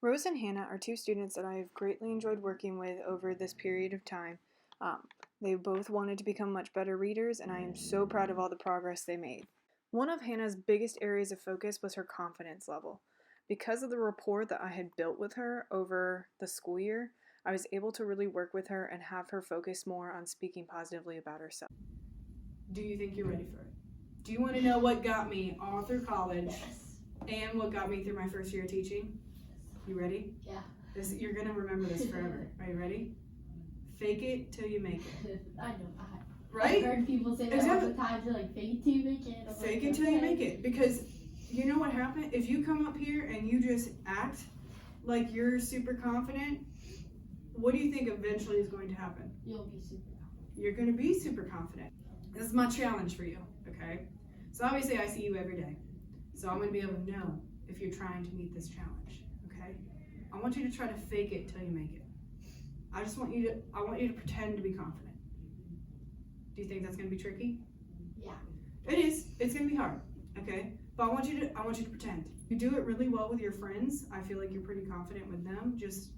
Rose and Hannah are two students that I have greatly enjoyed working with over this period of time. They both wanted to become much better readers, and I am so proud of all the progress they made. One of Hannah's biggest areas of focus was her confidence level. Because of the rapport that I had built with her over the school year, I was able to really work with her and have her focus more on speaking positively about herself. Do you think you're ready for it? Do you want to know what got me all through college and what got me through my first year of teaching? You ready? Yeah. You're going to remember this forever. Are you ready? Fake it till you make it. I know. Right? I've heard people say that all the time. They're like, fake it till you make it. Fake it till you make it. Because you know what happened? If you come up here and you just act like you're super confident, what do you think eventually is going to happen? You'll be super confident. You're going to be super confident. This is my challenge for you, okay? So obviously I see you every day. So I'm going to be able to know if you're trying to meet this challenge, okay? I want you to try to fake it till you make it. I want you to pretend to be confident. Do you think that's going to be tricky? Yeah. It is. It's going to be hard, okay? But I want you to pretend. You do it really well with your friends. I feel like you're pretty confident with them. Just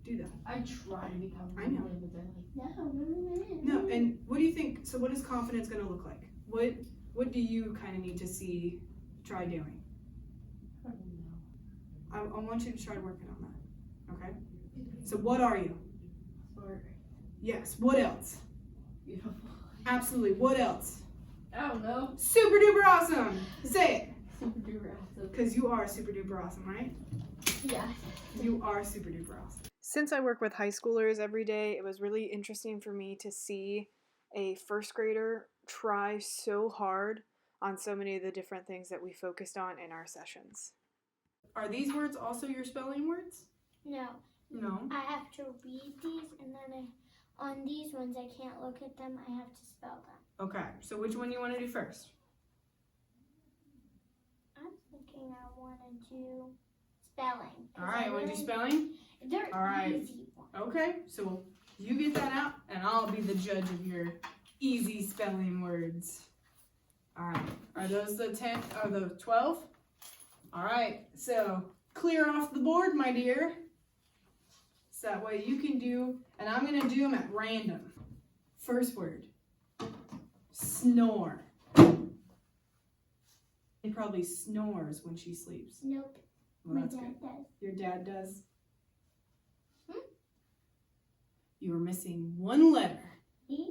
do that. I try to be confident. I know. But they're like, no. No, and what do you think? So what is confidence going to look like? What do you kind of need to see, try doing? I don't know. I want you to try working on that, okay? So what are you? Smart. Yes. What else? Beautiful. Absolutely. What else? I don't know. Super duper awesome. Say it. Super duper awesome. Because you are super duper awesome, right? Yeah. You are super duper awesome. Since I work with high schoolers every day, it was really interesting for me to see a first grader try so hard on so many of the different things that we focused on in our sessions. Are these words also your spelling words? No. No. I have to read these, and then on these ones I can't look at them. I have to spell them. Okay. So which one you want to do first? I'm thinking I want to do spelling. All right. You want to do spelling? They're All right. easy ones. Okay. So you get that out, and I'll be the judge of your easy spelling words. All right. Are those the 10? Are the 12? All right. So clear off the board, my dear. So that way you can do, and I'm going to do them at random. First word, snore. He probably snores when she sleeps. Nope. Well, My that's dad good. does. Your dad does? Hmm? You are missing one letter. E?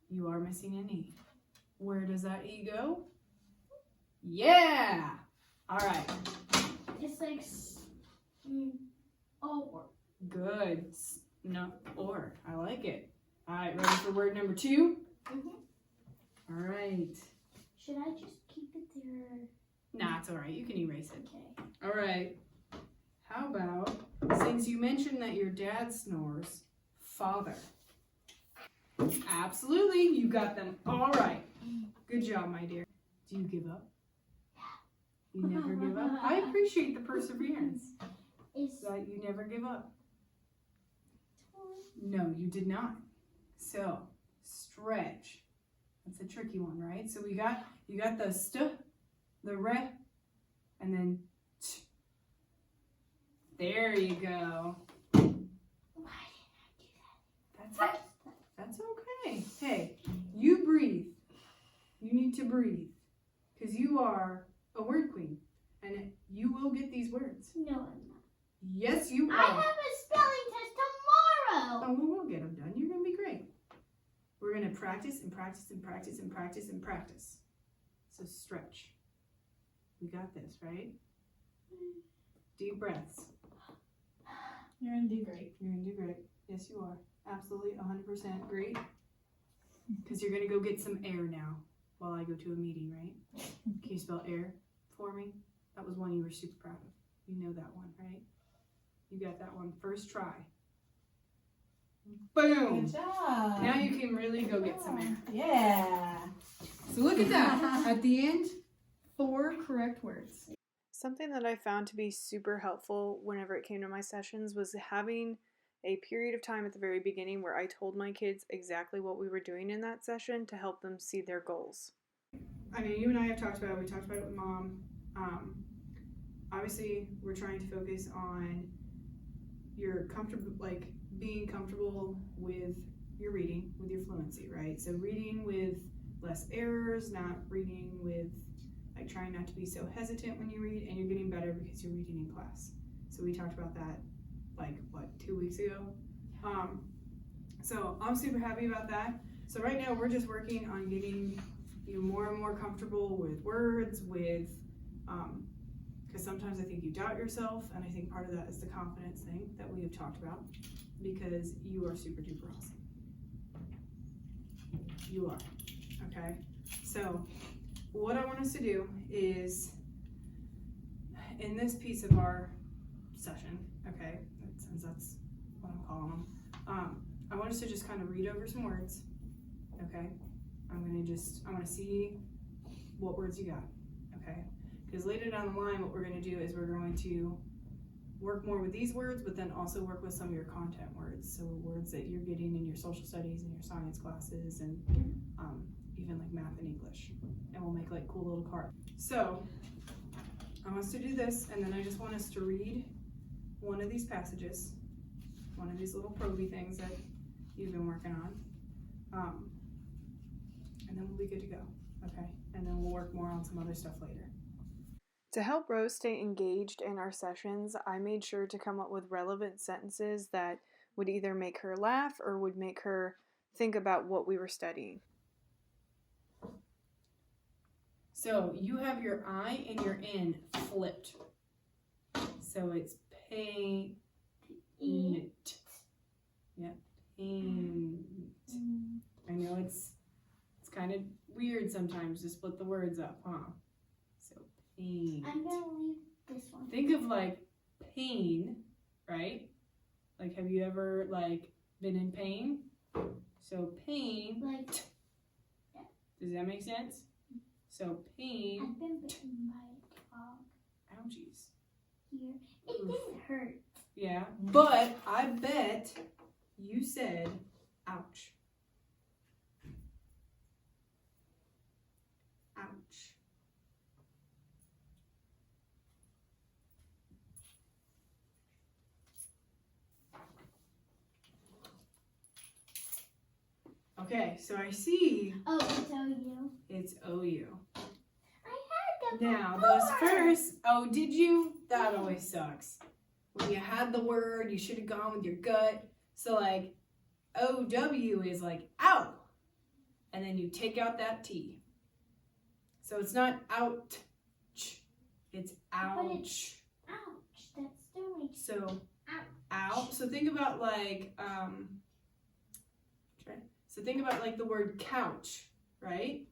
You are missing an E. Where does that E go? Yeah! All right. It's like or. Good. No, or. I like it. All right, ready for word number 2? Mm-hmm. All right. Should I just keep it there? Nah, it's all right. You can erase it. Okay. All right. How about, since you mentioned that your dad snores, father. Absolutely. You got them all right. Good job, my dear. Do you give up? You never give up? I appreciate the perseverance. That you never give up. No, you did not. So, stretch. That's a tricky one, right? So you got the st, the re, and then t. There you go. Why didn't I do that? That's okay. Hey, you breathe. You need to breathe. Because you are a word queen. And you will get these words. No, I'm not. Yes, you are. I have a spelling test tomorrow. Oh, well, we'll get them done. You're going to be great. We're going to practice and practice and practice and practice and practice. So stretch. We got this, right? Deep breaths. You're going to do great. You're going to do great. Yes, you are. Absolutely 100% great. Because you're going to go get some air now while I go to a meeting, right? Can you spell air for me? That was one you were super proud of. You know that one, right? You got that one first try. Boom! Good job. Now you can really go get some air. Yeah. So look at that. At the end, 4 correct words. Something that I found to be super helpful whenever it came to my sessions was having a period of time at the very beginning where I told my kids exactly what we were doing in that session to help them see their goals. I mean, you and I have talked about it. We talked about it with Mom. obviously we're trying to focus on your comfortable, like being comfortable with your reading, with your fluency, right? So reading with less errors, not reading with, like trying not to be so hesitant when you read, and you're getting better because you're reading in class. So we talked about that like, what, 2 weeks ago? So I'm super happy about that. So right now we're just working on getting you more and more comfortable with words, with, because sometimes I think you doubt yourself, and I think part of that is the confidence thing that we have talked about, because you are super duper awesome. You are, okay? So what I want us to do is, in this piece of our session, okay, since that's what I'm calling them, I want us to just kind of read over some words, okay? I'm gonna see what words you got, okay? Because later down the line, what we're gonna do is we're going to work more with these words, but then also work with some of your content words. So words that you're getting in your social studies and your science classes, and even like math and English. And we'll make like cool little cards. So I want us to do this, and then I just want us to read one of these passages, one of these little probey things that you've been working on. And then we'll be good to go, okay? And then we'll work more on some other stuff later. To help Rose stay engaged in our sessions, I made sure to come up with relevant sentences that would either make her laugh or would make her think about what we were studying. So you have your I and your N flipped. So it's paint. Yep, paint. I know it's kind of weird sometimes to split the words up, huh? So pain. I'm gonna leave this one. Think of like pain, right? Like, have you ever like been in pain? So pain. Like, Does that make sense? So pain. I've been bitten by a dog Ouchies. here. It didn't hurt. Yeah, but I bet you said ouch. Ouch. Okay, so I see Oh, it's OU. it's OU. I had them Now, before. those first, oh, did you? That always sucks. When you had the word, you should have gone with your gut. So, like, OW is like, ow. And then you take out that T. So it's not out, it's ouch. Ouch, that still makes So, ouch. out. So think about like, the word couch, right?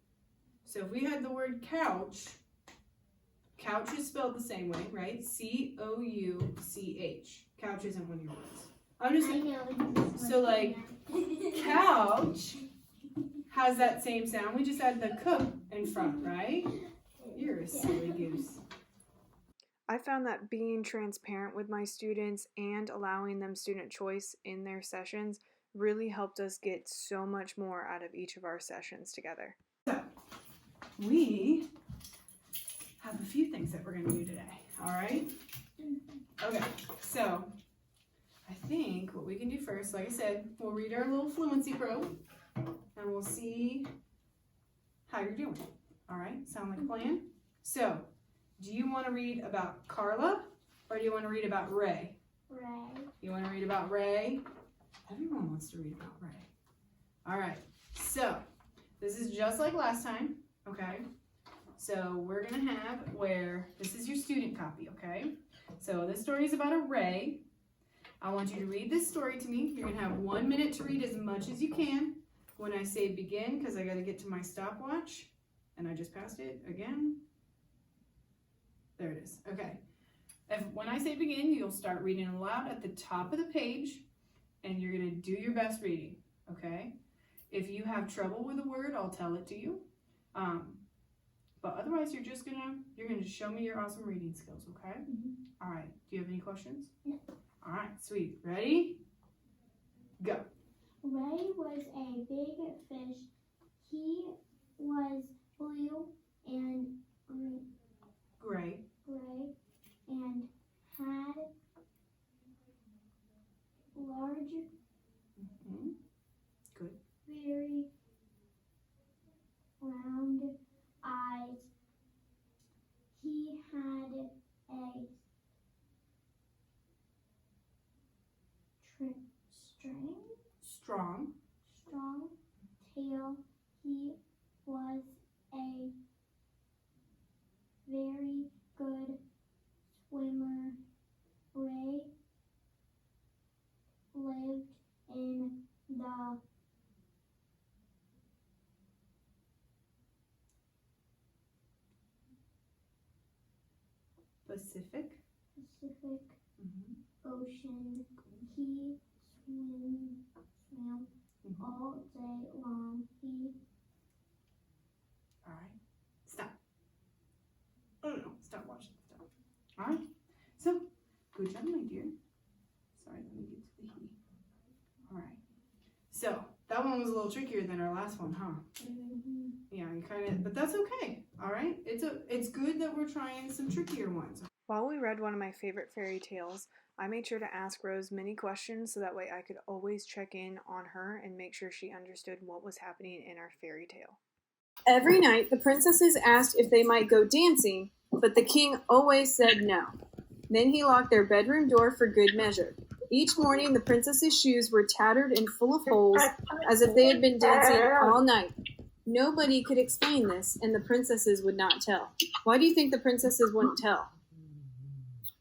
So if we had the word couch, couch is spelled the same way, right? C-O-U-C-H. Couch isn't one of your words. I'm just I know. This So, one. like, couch has that same sound. We just add the k in front, right? You're a silly goose. I found that being transparent with my students and allowing them student choice in their sessions really helped us get so much more out of each of our sessions together. So, we have a few things that we're going to do today, all right? Okay, so I think what we can do first, like I said, we'll read our little fluency probe, and we'll see how you're doing, all right? Sound like a plan? So, do you want to read about Carla, or do you want to read about Ray? Ray. You want to read about Ray? Everyone wants to read about Ray. All right, so this is just like last time, okay? So we're going to have this is your student copy, okay? So this story is about a Ray. I want you to read this story to me. You're going to have 1 minute to read as much as you can. When I say begin, because I got to get to my stopwatch, and I just passed it again. There it is. Okay. When I say begin, you'll start reading aloud at the top of the page, and you're going to do your best reading, okay? If you have trouble with a word, I'll tell it to you. But otherwise, you're going to show me your awesome reading skills, okay? Mm-hmm. All right. Do you have any questions? No. All right. Sweet. Ready? Go. Ray was a big fish. He was blue and Gray. gray, and strong tail. He was a very good swimmer. Ray lived in the Pacific. Pacific Mm-hmm. Ocean. He swam all day long. All right. Stop. Oh no, stop watching. Stop. All right. So, good job, my dear. Sorry, let me get to the he. All right. So, that one was a little trickier than our last one, huh? Yeah, you kind of, but that's okay. All right. It's good that we're trying some trickier ones. While we read one of my favorite fairy tales, I made sure to ask Rose many questions so that way I could always check in on her and make sure she understood what was happening in our fairy tale. Every night, the princesses asked if they might go dancing, but the king always said no. Then he locked their bedroom door for good measure. Each morning, the princesses' shoes were tattered and full of holes, as if they had been dancing all night. Nobody could explain this, and the princesses would not tell. Why do you think the princesses wouldn't tell?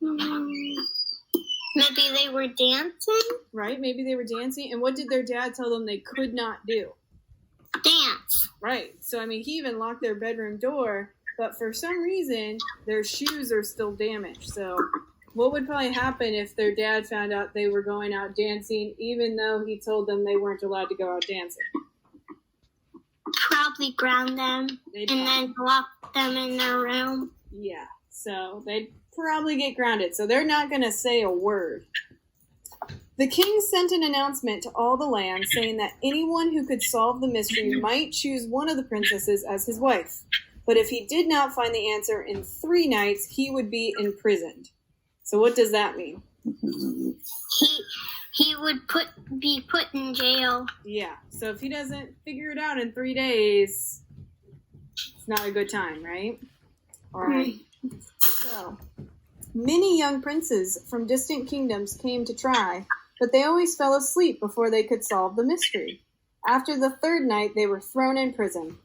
Maybe they were dancing? Right? Maybe they were dancing. And what did their dad tell them they could not do? Dance. Right. So, I mean, he even locked their bedroom door, but for some reason, their shoes are still damaged. So, what would probably happen if their dad found out they were going out dancing, even though he told them they weren't allowed to go out dancing? Probably ground them then lock them in their room. Yeah. So, they'd probably get grounded. So, they're not going to say a word. The king sent an announcement to all the land saying that anyone who could solve the mystery might choose one of the princesses as his wife. But if he did not find the answer in 3 nights, he would be imprisoned. So what does that mean? He would be put in jail. Yeah. So if he doesn't figure it out in 3 days, it's not a good time, right? All right. So many young princes from distant kingdoms came to try, but they always fell asleep before they could solve the mystery. After the 3rd night, they were thrown in prison.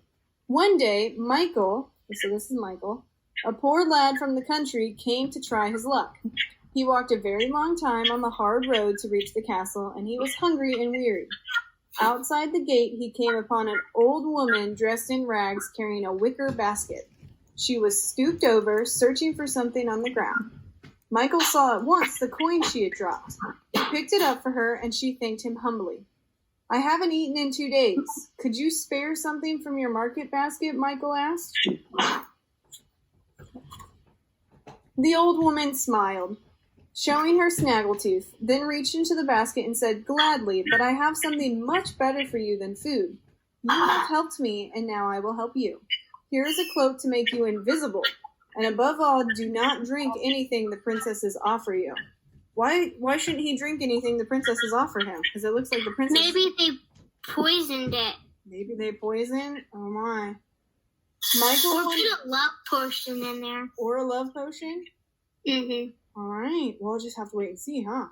One day, Michael, so this is Michael, a poor lad from the country, came to try his luck. He walked a very long time on the hard road to reach the castle, and he was hungry and weary. Outside the gate, he came upon an old woman dressed in rags carrying a wicker basket. She was stooped over, searching for something on the ground. Michael saw at once the coin she had dropped. He picked it up for her, and she thanked him humbly. "I haven't eaten in 2 days. Could you spare something from your market basket?" Michael asked. The old woman smiled, showing her snaggletooth, then reached into the basket and said, "Gladly, but I have something much better for you than food. You have helped me, and now I will help you. Here is a cloak to make you invisible. And above all, do not drink anything the princesses offer you." Why shouldn't he drink anything the princesses offer him? Because it looks like the princess... Maybe they poisoned it. Maybe they poison? Oh my. Michael Or put a love potion in there. Or a love potion? Mm-hmm. All right. Well, we'll just have to wait and see, huh?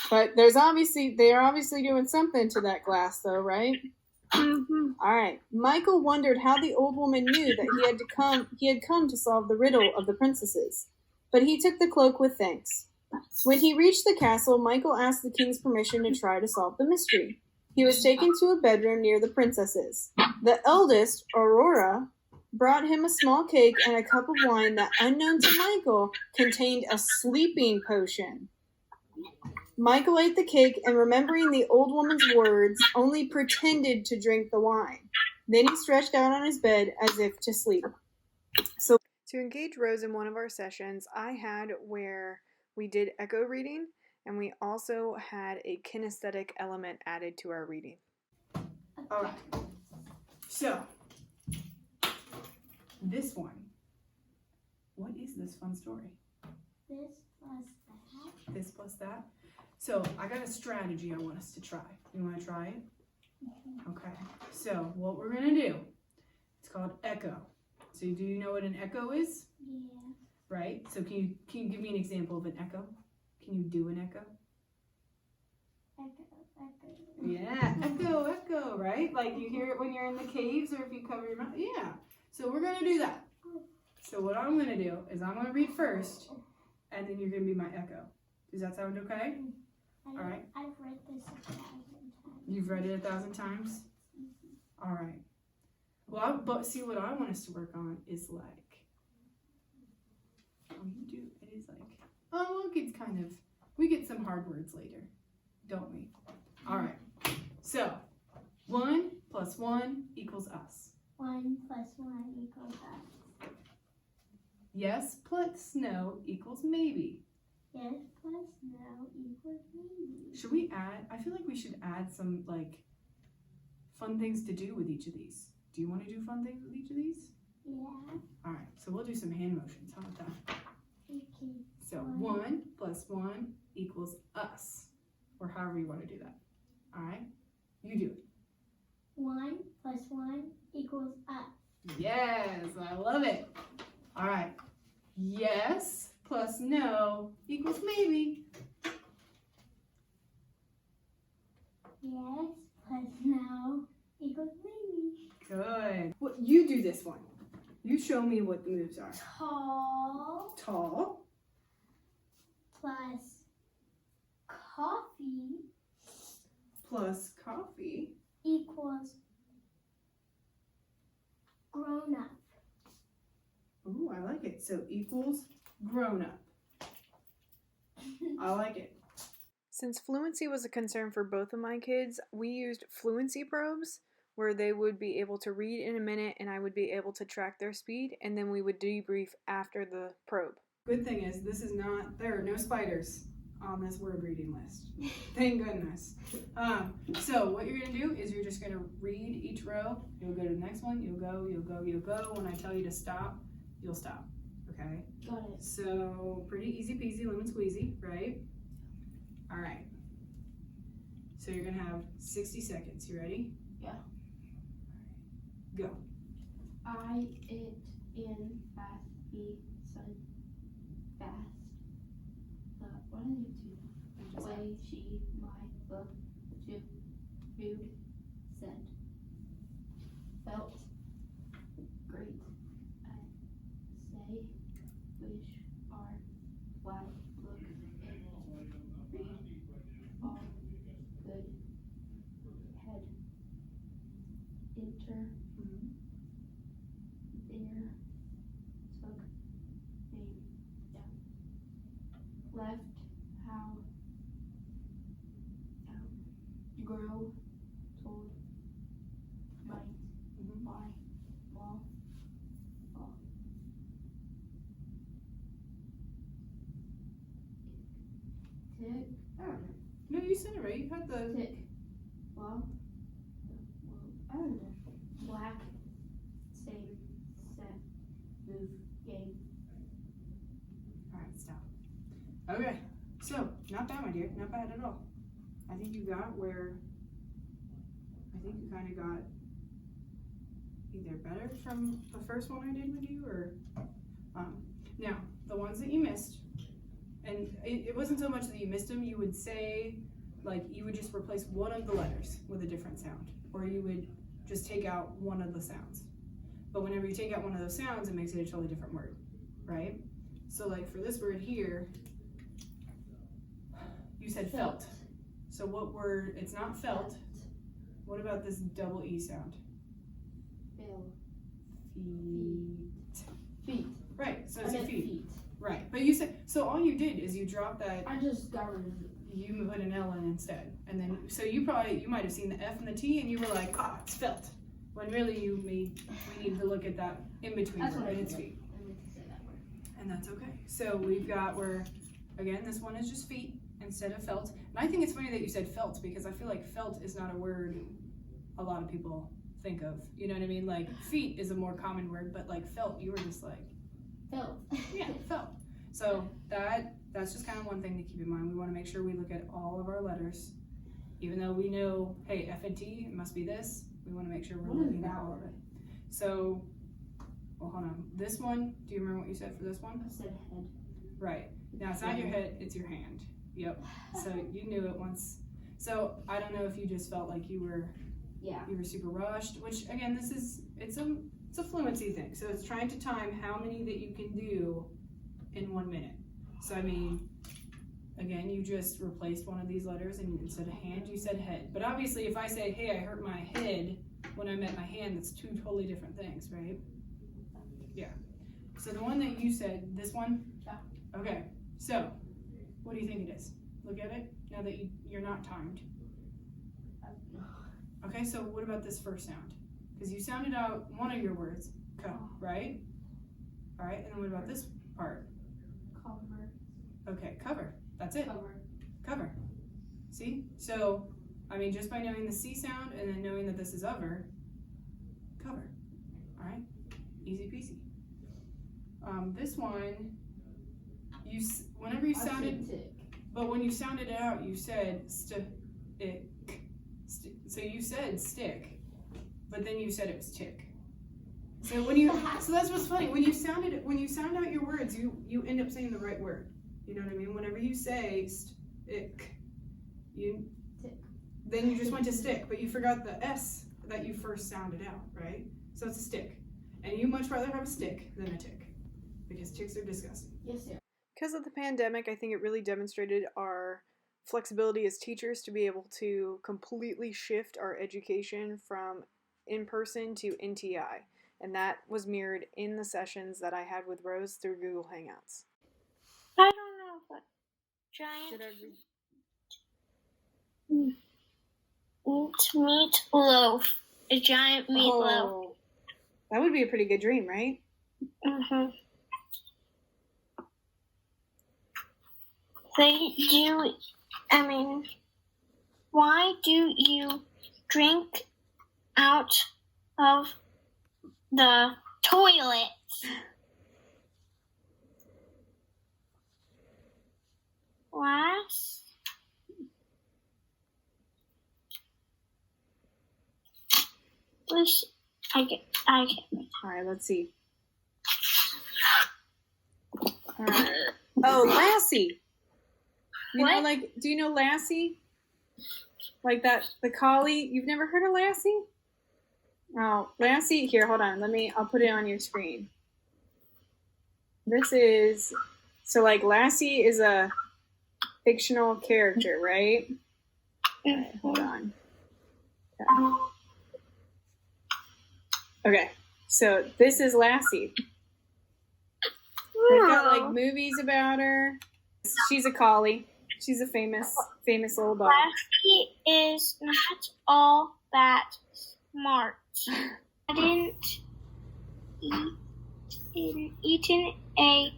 But they are obviously doing something to that glass, though, right? Mm-hmm. All right. Michael wondered how the old woman knew that he had come to solve the riddle of the princesses, but he took the cloak with thanks. When he reached the castle, Michael asked the king's permission to try to solve the mystery. He was taken to a bedroom near the princesses. The eldest, Aurora, brought him a small cake and a cup of wine that, unknown to Michael, contained a sleeping potion. Michael ate the cake and, remembering the old woman's words, only pretended to drink the wine. Then he stretched out on his bed as if to sleep. So, to engage Rose in one of our sessions, I had where we did echo reading, and we also had a kinesthetic element added to our reading. All right. So, this one. What is this fun story? This plus that. This plus that. So, I got a strategy I want us to try. You want to try it? Okay. So, what we're going to do, it's called echo. So, do you know what an echo is? Yeah. Right? So, can you give me an example of an echo? Can you do an echo? Yeah, echo, right? Like you hear it when you're in the caves or if you cover your mouth. Yeah. So we're gonna do that. So what I'm gonna do is I'm gonna read first, and then you're gonna be my echo. Does that sound okay? All right. I've read this 1,000 times. You've read it 1,000 times? All right. Well, but see what I want us to work on is like, oh, you do, it is like, oh, look, it's kind of, we get some hard words later, don't we? All right. So, 1 + 1 equals us. 1 + 1 equals us. Yes plus no equals maybe. Yes plus no equals maybe. Should we add, I feel like we should add some like fun things to do with each of these. Do you want to do fun things with each of these? Yeah. All right, so we'll do some hand motions. How about that? Okay. So 1 + 1 equals us, or however you want to do that. All right, you do it. 1 + 1 equals us. Yes, I love it. All right, yes plus no equals maybe. Yes plus no equals maybe. Good. Well, you do this one. You show me what the moves are. Tall Tall plus coffee plus coffee. equals grown up. Ooh, I like it. So equals grown up. I like it. Since fluency was a concern for both of my kids, we used fluency probes where they would be able to read in a minute and I would be able to track their speed, and then we would debrief after the probe. Good thing is there are no spiders on this word reading list. Thank goodness. So what you're gonna do is you're just gonna read each row. You'll go to the next one, you'll go. When I tell you to stop, you'll stop, okay? Got it. So pretty easy peasy lemon squeezy, right? All right. So you're gonna have 60 seconds. You ready? Yeah. Go. I, it, in, fast, be, sun, fast. What are they two? Way, she, my, the, to, food, said. Felt, great. I say, wish, are, flag, look, in, read, all, good, head, enter, there, took, name, yeah. Left, how, grow, told, might, why, wall, fall. Tick, I don't know. No, you said it right. You had the. Tick, well, I don't know. Black, same, set, move, game. All right, stop. Okay, so not bad, my dear. Not bad at all. I think you got where. I think you kind of got either better from the first one I did with you, or now the ones that you missed, and it wasn't so much that you missed them. You would say, like, you would just replace one of the letters with a different sound, or you would just take out one of the sounds. But whenever you take out one of those sounds, it makes it a totally different word, right? So like for this word here, you said felt. So what word, it's not felt. What about this double E sound? Bill. Feet. Feet. Right, so I it's your said feet. Right, but you said, so all you did is you dropped that, I just got rid of it. you put an L in instead. And then, so you might have seen the F and the T and you were like, it's felt. When really we need to look at that in between That's word what I and its said. feet. I meant to say that word. And that's okay. So we've got where, again, this one is just feet instead of felt. And I think it's funny that you said felt, because I feel like felt is not a word a lot of people think of. You know what I mean? Like feet is a more common word, but like felt, you were just like, Felt. yeah, felt. So that's just kind of one thing to keep in mind. We want to make sure we look at all of our letters. Even though we know, hey, F and T, it must be this, we want to make sure we're What is looking at that all of it. word? So, well, hold on. This one, do you remember what you said for this one? I said head. Right. Now, it's not your head, it's your hand. Yep. So you knew it once. So I don't know if you just felt like you were super rushed, which again, it's a fluency thing. So it's trying to time how many that you can do in 1 minute. So I mean, again, you just replaced one of these letters and instead of hand, you said head. But obviously if I say, hey, I hurt my head when I meant my hand, that's two totally different things, right? Yeah. So the one that you said, this one? Yeah. Okay. So what do you think it is? Look at it now that you're not timed. Okay, so what about this first sound? Because you sounded out one of your words, co, right? All right, and then what about this part? Cover. Okay, cover. That's it. Cover. Cover. See? So, I mean, just by knowing the C sound and then knowing that this is over, cover. All right? Easy peasy. This one, whenever you sounded, Tick. but when you sounded it out, you said stick. So you said stick, but then you said it was tick. So so that's what's funny. When you sound out your words, you end up saying the right word. You know what I mean? Whenever you say stick, then you just went to stick, but you forgot the S that you first sounded out, right? So it's a stick. And you much rather have a stick than a tick, because ticks are disgusting. Yes, sir. Because of the pandemic, I think it really demonstrated our flexibility as teachers to be able to completely shift our education from in-person to NTI. And that was mirrored in the sessions that I had with Rose through Google Hangouts. I don't know what giant meatloaf. A giant meatloaf. Oh, that would be a pretty good dream, right? Mm-hmm. Why do you drink out of the toilet? Last. I get. All right, let's see. All right. Oh, Lassie. Do you know Lassie? Like that, the collie. You've never heard of Lassie? Oh, Lassie. Here, hold on. I'll put it on your screen. Lassie is a fictional character, right? All right, hold on. Okay, so this is Lassie. They've got movies about her. She's a collie. She's a famous little dog. Lassie is not all that smart. I didn't eaten a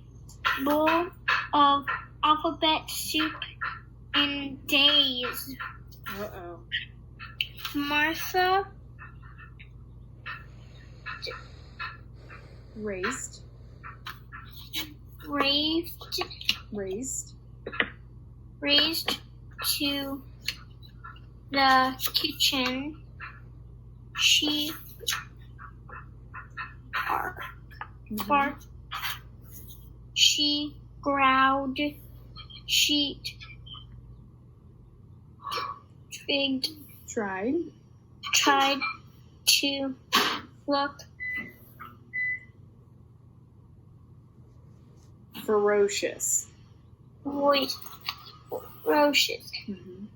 bowl of alphabet soup in days. Uh-oh. Martha Raced to the kitchen. She barked. She growled. She tried to look ferocious. Ferocious. Mm-hmm.